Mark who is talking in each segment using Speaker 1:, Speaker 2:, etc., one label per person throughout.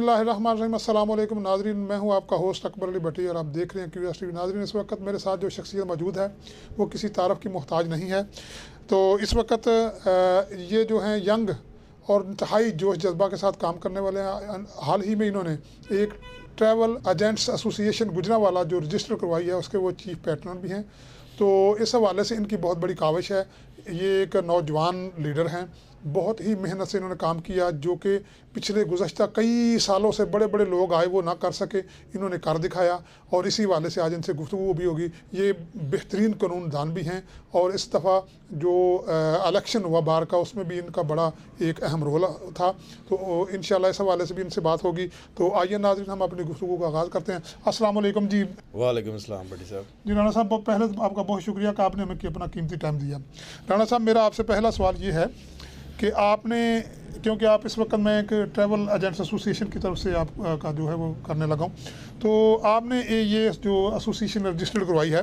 Speaker 1: बिस्मिल्लाहिर्रहमानिर्रहीम। अस्सलाम वालेकुम नाज़रीन, मैं हूं आपका होस्ट अकबर अली भट्टी और आप देख रहे हैं क्यूरियस टीवी। नाज़रीन, इस वक्त मेरे साथ जो शख्सियत मौजूद है वो किसी तारफ़ की मोहताज नहीं है। तो इस वक्त ये जो हैं यंग और इंतहाई जोश जज्बा के साथ काम करने वाले हैं। हाल ही में इन्होंने एक ट्रैवल एजेंट्स एसोसिएशन गुजरांवाला जो रजिस्टर करवाई है उसके वो चीफ पैटर्न भी हैं। तो इस हवाले से इनकी बहुत बड़ी काविश है। ये एक नौजवान लीडर हैं, बहुत ही मेहनत से इन्होंने काम किया जो कि पिछले गुज़श्ता कई सालों से बड़े बड़े लोग आए वो ना कर सके, इन्होंने कर दिखाया। और इसी वाले से आज इनसे गुफ्तगू भी होगी। ये बेहतरीन कानूनदान भी हैं और इस दफ़ा जो इलेक्शन हुआ बाहर का उसमें भी इनका बड़ा एक अहम रोल था। तो इंशाल्लाह इस हवाले से भी इनसे बात होगी। तो आइए नाज़रीन, हम अपनी गुफ्तगू का आगाज़ करते हैं। अस्सलाम वालेकुम जी।
Speaker 2: वालेकुम अस्सलाम भट्टी साहब।
Speaker 1: जी राणा साहब, पहले तो आपका बहुत शुक्रिया कि आपने हमें अपना कीमती टाइम दिया। राणा साहब, मेरा आपसे पहला सवाल ये है कि आपने, क्योंकि आप इस वक्त मैं एक ट्रैवल एजेंट्स एसोसिएशन की तरफ से आपका जो है वो करने लगा हूँ, तो आपने ये जो एसोसिएशन रजिस्टर्ड करवाई है,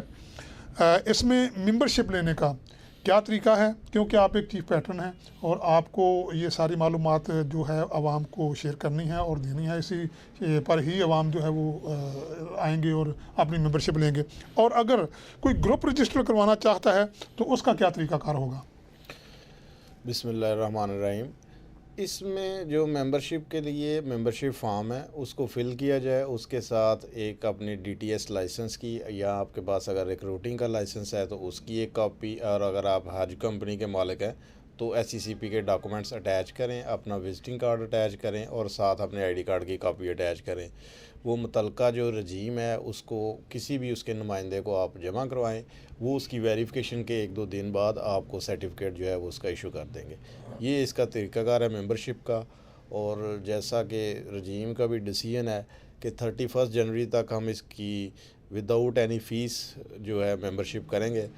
Speaker 1: इसमें मेंबरशिप लेने का क्या तरीका है? क्योंकि आप एक चीफ पैटर्न हैं और आपको ये सारी मालूमात जो है आवाम को शेयर करनी है और देनी है। इसी पर ही आवाम जो है वो आएंगे और अपनी मेंबरशिप लेंगे। और अगर कोई ग्रुप रजिस्टर करवाना चाहता है तो उसका क्या तरीकाकार होगा?
Speaker 2: बिस्मिल्लाहिर्रहमानिर्रहीम। इसमें जो मेंबरशिप के लिए मेंबरशिप फॉर्म है उसको फ़िल किया जाए, उसके साथ एक अपनी डीटीएस लाइसेंस की या आपके पास अगर रिक्रूटिंग का लाइसेंस है तो उसकी एक कॉपी, और अगर आप हज कंपनी के मालिक हैं तो एसईसीपी के डॉक्यूमेंट्स अटैच करें, अपना विजिटिंग कार्ड अटैच करें और साथ अपने आईडी कार्ड की कॉपी अटैच करें। वो मुतलका जो रजीम है उसको किसी भी उसके नुमाइंदे को आप जमा करवाएं, वो उसकी वेरिफिकेशन के 1-2 दिन बाद आपको सर्टिफिकेट जो है वो उसका इशू कर देंगे। ये इसका तरीक़ाकार है मेंबरशिप का। और जैसा कि रजीम का भी डिसीजन है कि 31 जनवरी तक हम इसकी विदाउट एनी फ़ीस जो है मेंबरशिप करेंगे,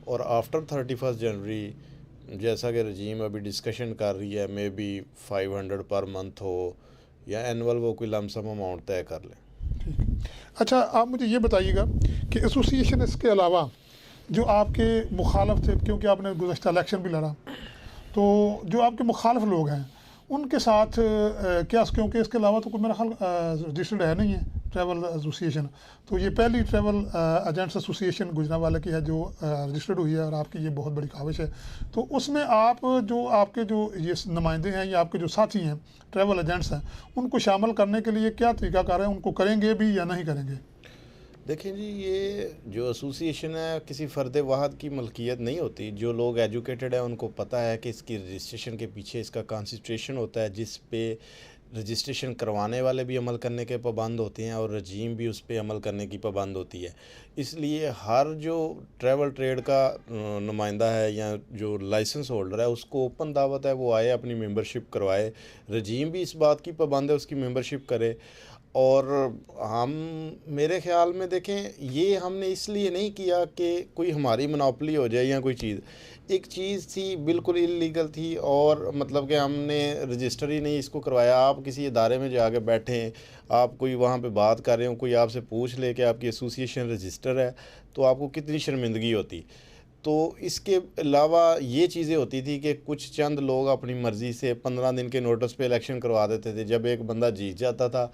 Speaker 2: और आफ्टर 31 जनवरी जैसा कि रजीम अभी डिस्कशन कर रही है, मे बी 500 पर मंथ हो या एनुअल, वो कोई लमसम अमाउंट तय कर लें।
Speaker 1: ठीक है। अच्छा, आप मुझे ये बताइएगा कि एसोसिएशन इसके अलावा जो आपके मुखालफ थे, क्योंकि आपने गुज़श्ता इलेक्शन भी लड़ा, तो जो आपके मुखालफ लोग हैं उनके साथ क्या, क्योंकि इसके अलावा तो कोई मेरा ख्याल रजिस्टर्ड है नहीं है ट्रैवल एसोसिएशन, तो ये पहली ट्रैवल एजेंट्स एसोसिएशन गुजरांवाला की है जो रजिस्टर्ड हुई है और आपकी ये बहुत बड़ी काविश है। तो उसमें आप जो आपके जो ये नुमाइंदे हैं या आपके जो साथी हैं ट्रैवल एजेंट्स हैं, उनको शामिल करने के लिए क्या तरीकाकार है? उनको करेंगे भी या नहीं करेंगे?
Speaker 2: देखें जी, ये जो एसोसिएशन है किसी फ़र्द वाहद की मलकियत नहीं होती। जो लोग एजुकेटेड है उनको पता है कि इसकी रजिस्ट्रेशन के पीछे इसका कंसंट्रेशन होता है, जिस पे रजिस्ट्रेशन करवाने वाले भी अमल करने के पाबंद होते हैं और रजीम भी उस पे अमल करने की पाबंद होती है। इसलिए हर जो ट्रैवल ट्रेड का नुमाइंदा है या जो लाइसेंस होल्डर है उसको ओपन दावत है, वो आए अपनी मेंबरशिप करवाए। रजीम भी इस बात की पाबंद है उसकी मेंबरशिप करे। और हम, मेरे ख़्याल में देखें, ये हमने इसलिए नहीं किया कि कोई हमारी मोनोपोली हो जाए या कोई चीज़। एक चीज़ थी बिल्कुल इलीगल थी और मतलब कि हमने रजिस्टर ही नहीं इसको करवाया। आप किसी इदारे में जाके बैठें, आप कोई वहाँ पे बात कर रहे हो, कोई आपसे पूछ ले कि आपकी एसोसिएशन रजिस्टर है, तो आपको कितनी शर्मिंदगी होती। तो इसके अलावा ये चीज़ें होती थी कि कुछ चंद लोग अपनी मर्ज़ी से 15 दिन के नोटिस पे इलेक्शन करवा देते थे। जब एक बंदा जीत जाता था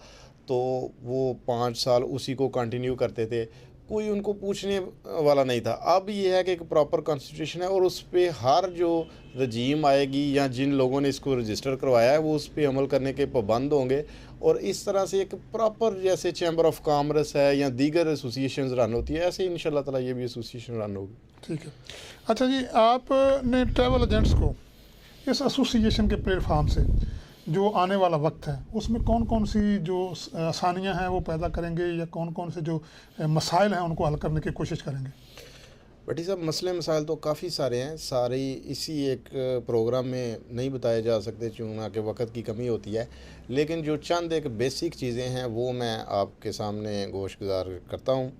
Speaker 2: तो वो 5 साल उसी को कंटिन्यू करते थे, कोई उनको पूछने वाला नहीं था। अब ये है कि एक प्रॉपर कॉन्स्टिट्यूशन है और उस पे हर जो रजीम आएगी या जिन लोगों ने इसको रजिस्टर करवाया है वो उस पे अमल करने के पाबंद होंगे। और इस तरह से एक प्रॉपर, जैसे चैम्बर ऑफ कॉमर्स है या दीगर एसोसिएशंस रन होती है, ऐसे ही इंशाल्लाह ताला ये भी एसोसिएशन रन होगी।
Speaker 1: ठीक है। अच्छा जी, आपने ट्रैवल एजेंट्स को इस एसोसिएशन के प्लेटफार्म से जो आने वाला वक्त है उसमें कौन कौन सी जो आसानियां हैं वो पैदा करेंगे या कौन कौन से जो मसाइल हैं उनको हल करने की कोशिश करेंगे?
Speaker 2: भट्टी साहब, मसले मसाइल तो काफ़ी सारे हैं, सारे इसी एक प्रोग्राम में नहीं बताए जा सकते चूँकि वक्त की कमी होती है। लेकिन जो चंद एक बेसिक चीज़ें हैं वो मैं आपके सामने गोशगुजार करता हूँ।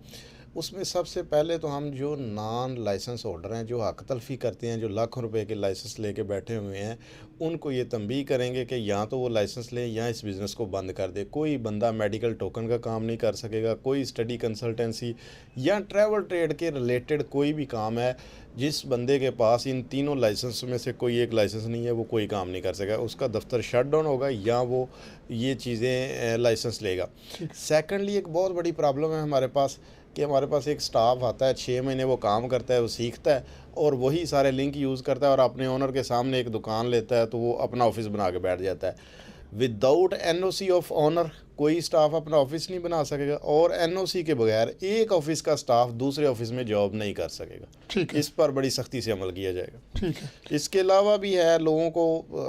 Speaker 2: उसमें सबसे पहले तो हम जो नॉन लाइसेंस होल्डर हैं, जो हक तलफ़ी करते हैं, जो लाखों रुपए के लाइसेंस लेके बैठे हुए हैं, उनको ये तंबीह करेंगे कि या तो वो लाइसेंस लें या इस बिज़नेस को बंद कर दे। कोई बंदा मेडिकल टोकन का काम नहीं कर सकेगा, कोई स्टडी कंसल्टेंसी या ट्रैवल ट्रेड के रिलेटेड कोई भी काम है, जिस बंदे के पास इन तीनों लाइसेंस में से कोई एक लाइसेंस नहीं है, वो कोई काम नहीं कर सकेगा। उसका दफ्तर शट डाउन होगा या वो ये चीज़ें लाइसेंस लेगा। सेकेंडली एक बहुत बड़ी प्रॉब्लम है हमारे पास कि हमारे पास एक स्टाफ आता है, 6 महीने वो काम करता है, वो सीखता है और वही सारे लिंक यूज़ करता है और अपने ओनर के सामने एक दुकान लेता है, तो वो अपना ऑफिस बना के बैठ जाता है। विदाउट एनओसी ऑफ ओनर कोई स्टाफ अपना ऑफिस नहीं बना सकेगा और एनओसी के बगैर एक ऑफिस का स्टाफ दूसरे ऑफिस में जॉब नहीं कर सकेगा।
Speaker 1: ठीक है,
Speaker 2: इस पर बड़ी सख्ती से अमल किया जाएगा।
Speaker 1: ठीक है।
Speaker 2: इसके अलावा भी है, लोगों को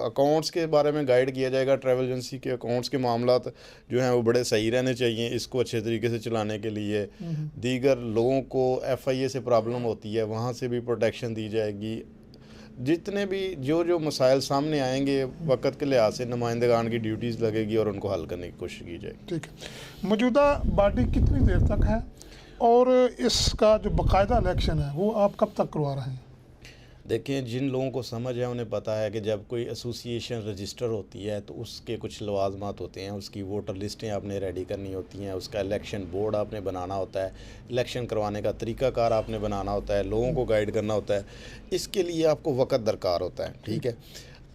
Speaker 2: अकाउंट्स के बारे में गाइड किया जाएगा। ट्रैवल एजेंसी के अकाउंट्स के मामलात जो हैं वो बड़े सही रहने चाहिए इसको अच्छे तरीके से चलाने के लिए। दीगर लोगों को एफआईए से प्रॉब्लम होती है, वहाँ से भी प्रोटेक्शन दी जाएगी। जितने भी जो मसाइल सामने आएंगे वक़्त के लिहाज से नुमाइंदगान की ड्यूटीज़ लगेगी और उनको हल करने की कोशिश की जाएगी।
Speaker 1: ठीक है। मौजूदा बॉडी कितनी देर तक है और इसका जो बाकायदा इलेक्शन है वो आप कब तक करवा रहे हैं?
Speaker 2: देखें, जिन लोगों को समझ है उन्हें पता है कि जब कोई एसोसिएशन रजिस्टर होती है तो उसके कुछ लवाजमात होते हैं, उसकी वोटर लिस्टें आपने रेडी करनी होती हैं, उसका इलेक्शन बोर्ड आपने बनाना होता है, इलेक्शन करवाने का तरीकाकार आपने बनाना होता है, लोगों को गाइड करना होता है। इसके लिए आपको वक़्त दरकार होता है, ठीक है।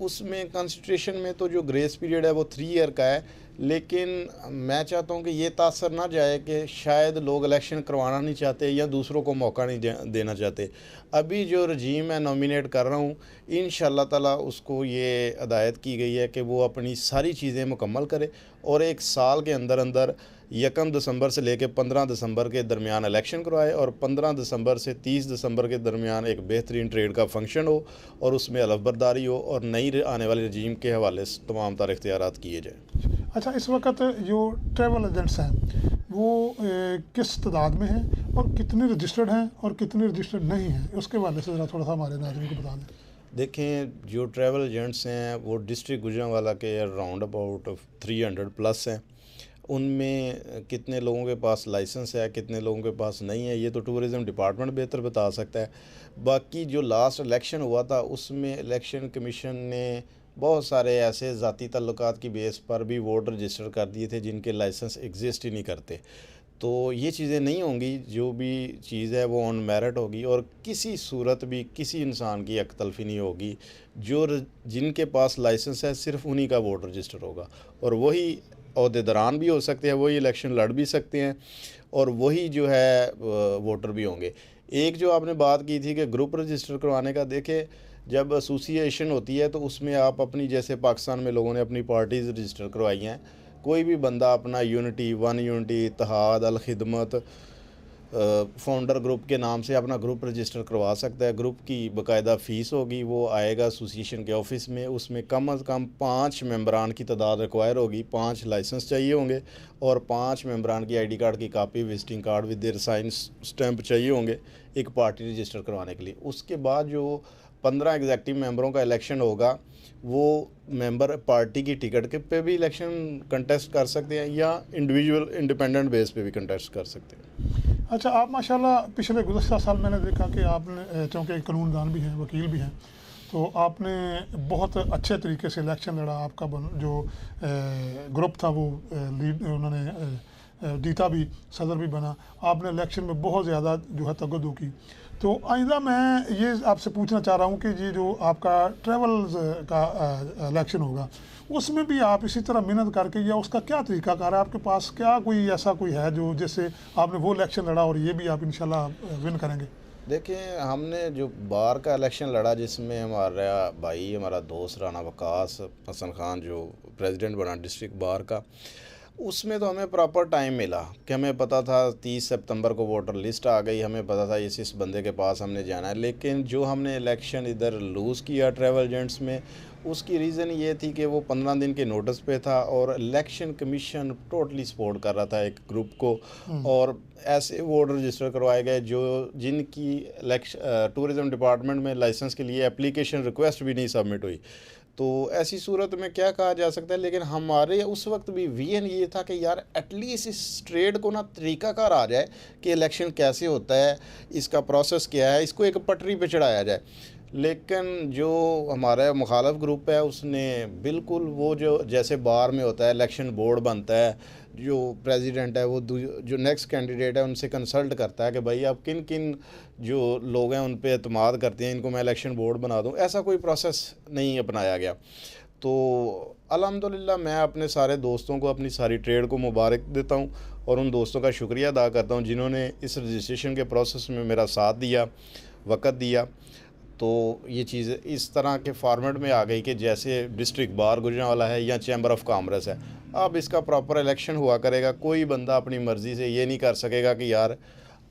Speaker 2: उसमें कंस्टिट्यूशन में तो जो ग्रेस पीरियड है वो 3 ईयर का है, लेकिन मैं चाहता हूँ कि ये तासर ना जाए कि शायद लोग इलेक्शन करवाना नहीं चाहते या दूसरों को मौका नहीं देना चाहते। अभी जो रजीम है नॉमिनेट कर रहा हूँ, इंशाअल्लाह ताला उसको ये हिदायत की गई है कि वो अपनी सारी चीज़ें मुकम्मल करे और 1 साल के अंदर अंदर 1 दिसंबर से लेकर 15 दिसंबर के दरमियान इलेक्शन करवाए और 15 दिसंबर से 30 दिसंबर के दरमियान एक बेहतरीन ट्रेड का फंक्शन हो और उसमें अलफबरदारी हो और नई आने वाले रजीम के हवाले से तमाम तार इख्तियारात किए जाए।
Speaker 1: अच्छा, इस वक्त जो ट्रैवल एजेंट्स हैं वो किस तादाद में हैं और कितने रजिस्टर्ड हैं और कितने रजिस्टर्ड नहीं हैं, उसके हवाले से ज़रा थोड़ा सा हमारे नाज़रीन को बता दें।
Speaker 2: देखें, जो ट्रैवल एजेंट्स हैं वो डिस्ट्रिक्ट गुजरांवाला के राउंड अबाउट 300 प्लस हैं। उनमें कितने लोगों के पास लाइसेंस है, कितने लोगों के पास नहीं है, ये तो टूरिज़म डिपार्टमेंट बेहतर बता सकता है। बाकी जो लास्ट इलेक्शन हुआ था उसमें इलेक्शन कमीशन ने बहुत सारे ऐसे ज़ाती ताल्लुकात की बेस पर भी वोट रजिस्टर कर दिए थे जिनके लाइसेंस एग्जिस्ट ही नहीं करते। तो ये चीज़ें नहीं होंगी, जो भी चीज़ है वो ऑन मेरिट होगी और किसी सूरत भी किसी इंसान की हक तलफी नहीं होगी। जिनके पास लाइसेंस है सिर्फ उन्हीं का वोट रजिस्टर होगा और वही अहदेदारान भी हो सकते हैं, वही इलेक्शन लड़ भी सकते हैं और वही जो है वोटर भी होंगे। एक जो आपने बात की थी कि ग्रुप रजिस्टर करवाने का, देखे जब एसोसिएशन होती है तो उसमें आप अपनी, जैसे पाकिस्तान में लोगों ने अपनी पार्टीज़ रजिस्टर करवाई हैं, कोई भी बंदा अपना यूनिटी, वन यूनिटी, इत्तेहाद, अल खिदमत, फाउंडर ग्रुप के नाम से अपना ग्रुप रजिस्टर करवा सकता है। ग्रुप की बाकायदा फ़ीस होगी, वो आएगा एसोसिएशन के ऑफिस में, उसमें कम अज़ कम 5 मेंबरान की तादाद रिक्वायर होगी, 5 लाइसेंस चाहिए होंगे और 5 मेंबरान की आईडी कार्ड की copy, visiting card with their sign stamp चाहिए होंगे एक पार्टी रजिस्टर करवाने के लिए। उसके बाद जो 15 एग्जेक्टिव मेंबरों का इलेक्शन होगा, वो मेंबर पार्टी की टिकट के पे भी इलेक्शन कंटेस्ट कर सकते हैं या इंडिविजुअल इंडिपेंडेंट बेस पे भी कंटेस्ट कर सकते हैं।
Speaker 1: अच्छा, आप माशाल्लाह पिछले गुज़श्ता साल मैंने देखा कि आपने, चूँकि कानूनदान भी हैं, वकील भी हैं, तो आपने बहुत अच्छे तरीके से इलेक्शन लड़ा। आपका जो ग्रुप था वो लीड उन्होंने जीता भी, सदर भी बना। आपने इलेक्शन में बहुत ज़्यादा जो है तगद्दू की। तो आइंदा मैं ये आपसे पूछना चाह रहा हूँ कि ये जो आपका ट्रैवल्स का इलेक्शन होगा उसमें भी आप इसी तरह मेहनत करके, या उसका क्या तरीकाकार है आपके पास, क्या कोई ऐसा कोई है जो जिससे आपने वो इलेक्शन लड़ा और ये भी आप इंशाल्लाह विन करेंगे?
Speaker 2: देखिए, हमने जो बार का इलेक्शन लड़ा जिसमें हमारा भाई, हमारा दोस्त राना वकास हसन खान जो प्रेसिडेंट बना डिस्ट्रिक्ट बार का, उसमें तो हमें प्रॉपर टाइम मिला कि हमें पता था 30 सितंबर को वोटर लिस्ट आ गई, हमें पता था इस बंदे के पास हमने जाना है। लेकिन जो हमने इलेक्शन इधर लूज़ किया ट्रैवल एजेंट्स में, उसकी रीज़न ये थी कि वो 15 दिन के नोटिस पे था और इलेक्शन कमीशन टोटली सपोर्ट कर रहा था एक ग्रुप को और ऐसे वोट रजिस्टर करवाए गए जिनकी टूरिज़म डिपार्टमेंट में लाइसेंस के लिए एप्लीकेशन रिक्वेस्ट भी नहीं सबमिट हुई। तो ऐसी सूरत में क्या कहा जा सकता है, लेकिन हमारे उस वक्त भी विजन ये था कि यार एटलीस्ट इस ट्रेड को ना तरीकाकार आ जाए कि इलेक्शन कैसे होता है, इसका प्रोसेस क्या है, इसको एक पटरी पे चढ़ाया जाए। लेकिन जो हमारा मुखालफ ग्रुप है उसने बिल्कुल वो जो जैसे बार में होता है इलेक्शन बोर्ड बनता है, जो प्रेसिडेंट है वो जो नेक्स्ट कैंडिडेट है उनसे कंसल्ट करता है कि भाई आप किन किन जो लोग हैं उन पे एतमाद करते हैं, इनको मैं इलेक्शन बोर्ड बना दूं, ऐसा कोई प्रोसेस नहीं अपनाया गया। तो अल्हम्दुलिल्लाह मैं अपने सारे दोस्तों को, अपनी सारी ट्रेड को मुबारक देता हूं और उन दोस्तों का शुक्रिया अदा करता हूं जिन्होंने इस रजिस्ट्रेशन के प्रोसेस में मेरा साथ दिया, वक़्त दिया। तो ये चीज़ इस तरह के फॉर्मेट में आ गई कि जैसे डिस्ट्रिक्ट बार गुजरांवाला है या चैम्बर ऑफ कॉमर्स है, अब इसका प्रॉपर इलेक्शन हुआ करेगा। कोई बंदा अपनी मर्ज़ी से ये नहीं कर सकेगा कि यार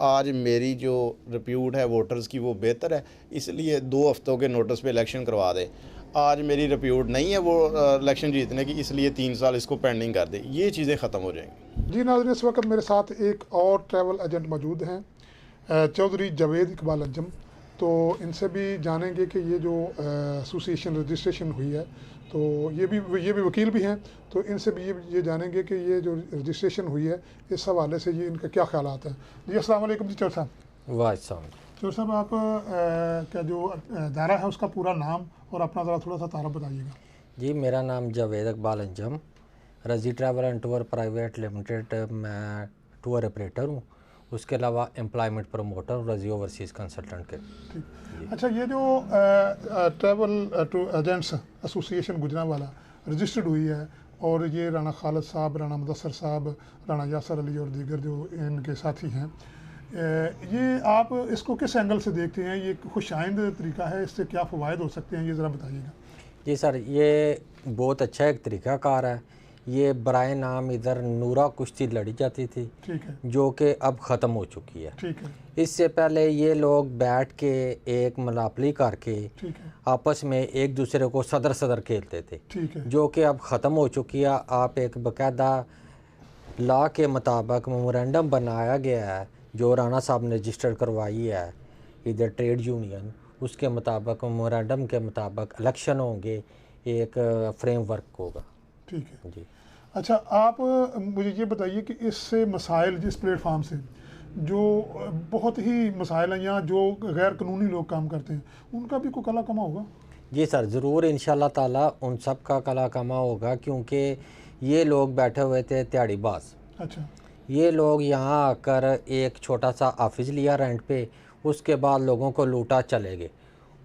Speaker 2: आज मेरी जो रिप्यूट है वोटर्स की वो बेहतर है इसलिए 2 हफ्तों के नोटिस पे इलेक्शन करवा दे, आज मेरी रिप्यूट नहीं है वो इलेक्शन जीतने की इसलिए 3 साल इसको पेंडिंग कर दे। ये चीज़ें ख़त्म हो जाएंगी।
Speaker 1: जी नाज़रीन, इस वक्त मेरे साथ एक और ट्रैवल एजेंट मौजूद हैं, चौधरी जावेद इकबाल अंजम। तो इनसे भी जानेंगे कि ये जो एसोसिएशन रजिस्ट्रेशन हुई है, तो ये भी वकील भी हैं, तो इनसे भी ये जानेंगे कि ये जो रजिस्ट्रेशन हुई है इस हवाले से ये इनके क्या ख्यालात हैं। जी अस्सलाम वालेकुम जी चौधरी साहब।
Speaker 3: वाह
Speaker 1: चौधरी साहब, आप क्या जो दायरा है उसका पूरा नाम और अपना ज़रा थोड़ा सा तारुफ बताइएगा।
Speaker 3: जी, मेरा नाम जावेद इकबाल अंजम, रजी travel and tour private limited, मैं टूर ऑपरेटर हूँ। उसके अलावा एम्प्लॉयमेंट प्रमोटर और रजी ओवरसीज़ कंसल्टेंट के।
Speaker 1: ठीक। अच्छा, ये जो travel agents association Gujranwala registered हुई है और ये राना खालिद साहब, राना मुदस्सर साहब, राना यासर अली और दीगर जो इनके साथी हैं, ये आप इसको किस एंगल से देखते हैं? ये खुशाइंद तरीका है, इससे क्या फ़वाइद हो सकते हैं, ये ज़रा बताइएगा।
Speaker 3: जी सर, ये बहुत अच्छा एक तरीक़ाकार है। ये बराए नाम इधर नूरा कुश्ती लड़ी जाती थी,
Speaker 1: ठीक है,
Speaker 3: जो कि अब ख़त्म हो चुकी है।
Speaker 1: ठीक है,
Speaker 3: इससे पहले ये लोग बैठ के एक मलापली करके
Speaker 1: ठीक है,
Speaker 3: आपस में एक दूसरे को सदर सदर खेलते थे,
Speaker 1: ठीक है,
Speaker 3: जो कि अब ख़त्म हो चुकी है। आप एक बाकायदा लॉ के मुताबिक मेमोरेंडम बनाया गया है जो राणा साहब ने रजिस्टर करवाई है इधर ट्रेड यूनियन, उसके मुताबिक मेमोरेंडम के मुताबिक इलेक्शन होंगे, एक फ्रेमवर्क होगा।
Speaker 1: ठीक है
Speaker 3: जी।
Speaker 1: अच्छा, आप मुझे ये बताइए कि इससे मसाइल, जिस प्लेटफार्म से जो बहुत ही मसाइल हैं या जो गैर कानूनी लोग काम करते हैं, उनका भी कोई कला कमा होगा?
Speaker 3: जी सर, ज़रूर इंशाल्लाह ताला उन सब का कला कमा होगा, क्योंकि ये लोग बैठे हुए थे दिहाड़ीबाज।
Speaker 1: अच्छा,
Speaker 3: ये लोग यहाँ आकर एक छोटा सा ऑफिस लिया रेंट पे, उसके बाद लोगों को लूटा चले गए।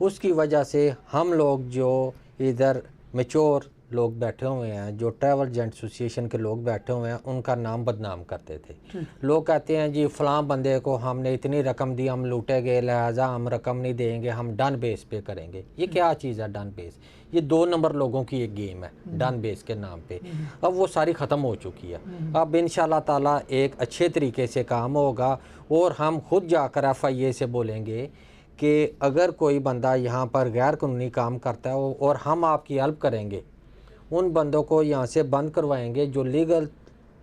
Speaker 3: उसकी वजह से हम लोग जो इधर मैच्योर लोग बैठे हुए हैं, जो ट्रैवल एजेंट एसोसिएशन के लोग बैठे हुए हैं, उनका नाम बदनाम करते थे। लोग कहते हैं जी फ़लाँ बंदे को हमने इतनी रकम दी, हम लूटे गए, लिहाजा हम रकम नहीं देंगे, हम डन बेस पे करेंगे। ये क्या चीज़ है डन बेस? ये 2 नंबर लोगों की एक गेम है डन बेस के नाम पे। अब वो सारी ख़त्म हो चुकी है। अब इंशाल्लाह ताला एक अच्छे तरीके से काम होगा और हम खुद जाकर FIA से बोलेंगे कि अगर कोई बंदा यहाँ पर गैर कानूनी काम करता है और हम आपकी हेल्प करेंगे, उन बंदों को यहाँ से बंद करवाएंगे। जो लीगल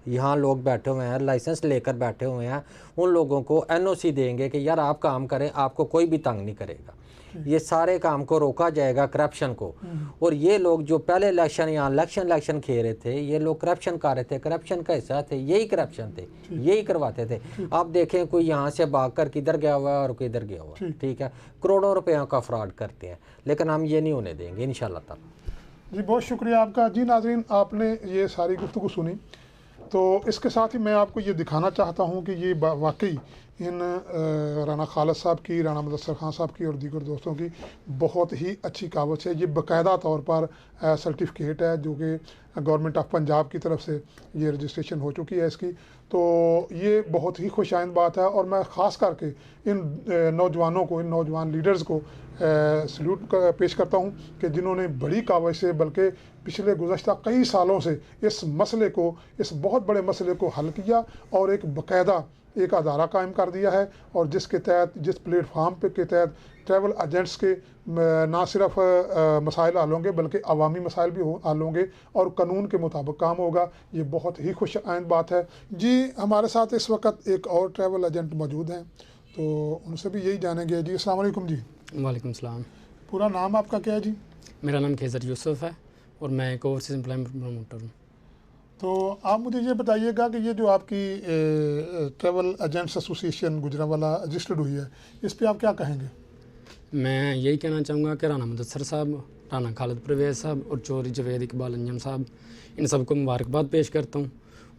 Speaker 3: यहाँ लोग बैठे हुए हैं, लाइसेंस लेकर बैठे हुए हैं, उन लोगों को NOC देंगे कि यार आप काम करें, आपको कोई भी तंग नहीं करेगा। ये सारे काम को रोका जाएगा, करप्शन को। और ये लोग जो पहले इलेक्शन यहाँ इलेक्शन खेल रहे थे, ये लोग करप्शन कर रहे थे, करप्शन का हिस्सा थे, यही करप्शन थे, यही करवाते थे। आप देखें कोई यहाँ से भाग कर किधर गया हुआ है और किधर गया हुआ है, ठीक है, करोड़ों रुपयों का फ्रॉड करते हैं, लेकिन हम ये नहीं होने देंगे इंशाल्लाह ताला।
Speaker 1: जी बहुत शुक्रिया आपका। जी नाज़रीन, आपने ये सारी गुफ्तगू सुनी, तो इसके साथ ही मैं आपको ये दिखाना चाहता हूँ कि ये वाकई इन राना खालिद साहब की, राना मुदस्सर खान साहब की और दीगर दोस्तों की बहुत ही अच्छी कावच है। ये बाकायदा तौर पर सर्टिफिकेट है जो कि गवर्नमेंट ऑफ पंजाब की तरफ से ये रजिस्ट्रेशन हो चुकी है इसकी। तो ये बहुत ही खुशाइंद बात है और मैं ख़ास करके इन नौजवानों को, इन नौजवान लीडर्स को सल्यूट पेश करता हूँ कि जिन्होंने बड़ी कावज से, बल्कि पिछले गुज़श्ता कई सालों से इस मसले को, इस बहुत बड़े मसले को हल किया और एक बाकायदा एक अदारा कायम कर दिया है, और जिसके तहत, जिस प्लेटफार्म पे के तहत ट्रैवल एजेंट्स के ना सिर्फ मसाइल हल होंगे बल्कि अवामी मसाइल भी हल होंगे और कानून के मुताबिक काम होगा। ये बहुत ही खुश आइंद बात है। जी, हमारे साथ इस वक्त एक और ट्रैवल एजेंट मौजूद हैं, तो उनसे भी यही जानेंगे। जी अस्सलाम वालेकुम। जी
Speaker 4: वालेकुम सलाम।
Speaker 1: पूरा नाम आपका क्या है? जी
Speaker 4: मेरा नाम खेजर यूसुफ है और मैं एक ओवरसीज एम्प्लॉयमेंट प्रमोटर हूँ।
Speaker 1: तो आप मुझे ये बताइएगा कि ये जो आपकी travel agents association Gujranwala registered हुई है, इस पे आप क्या कहेंगे?
Speaker 4: मैं यही कहना चाहूँगा कि राना मुदस्सर साहब, राना खालिद परवेज़ साहब और चौधरी जवेद इकबाल अंजम साहब, इन सबको मुबारकबाद पेश करता हूँ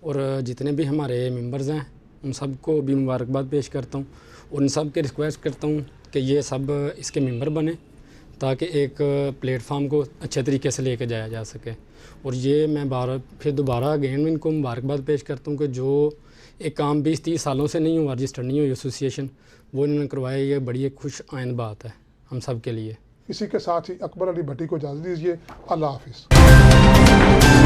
Speaker 4: और जितने भी हमारे मेंबर्स हैं उन सबको भी मुबारकबाद पेश करता हूँ और उन सब के रिक्वेस्ट करता हूँ कि ये सब इसके मेंबर बने ताकि एक प्लेटफार्म को अच्छे तरीके से लेके जाया जा सके। और ये मैं फिर दोबारा अगेन इनको मुबारकबाद पेश करता हूँ कि जो एक काम 20-30 सालों से नहीं हुआ, रजिस्टर नहीं हुई एसोसिएशन, वो इन्होंने करवाया। ये बड़ी एक खुश आइंद बात है हम सब के लिए।
Speaker 1: इसी के साथ ही अकबर अली भट्टी को इजाज़त दीजिए। अल्लाह हाफिज़।